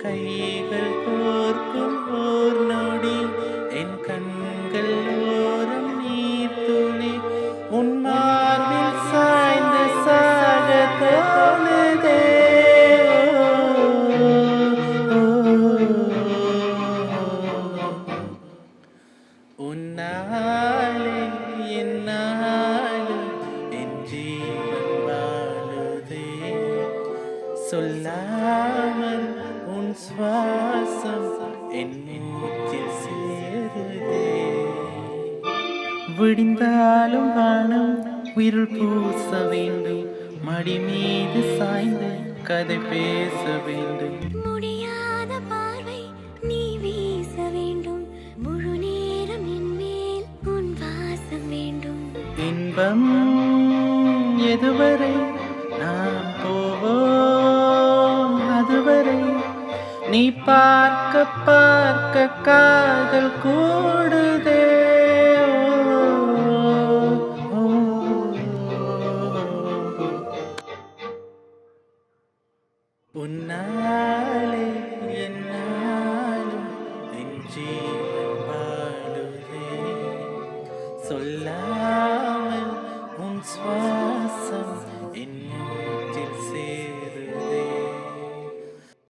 கைகள் கோர்க்கும் ஓர் நொடி என் கண்கள் ஓரம் நீர் துளி உன் மார்பில் சாய்ந்து சாக தோணுதே. உன்னாலே என்னாலும் என் ஜீவன் வாழுதே. சொல்லாமல் உன் சுவாசம் என் மூச்சில் சேருதே. விடிந்தாலும் வானம் இருள் பூச வேண்டும். மடி மீது சாய்ந்து கதை பேச வேண்டும். முடியாத பார்வை நீ வீச வேண்டும். முழு நேரம் என் மேல் உன் வாசம் வேண்டும். இன்பம் எதுவரை நாம் போவோம் அதுவரை நீ பார்க்க பார்க்க காதல் கூடுதே. உன்னாலே என்னாலும் என் ஜீவன்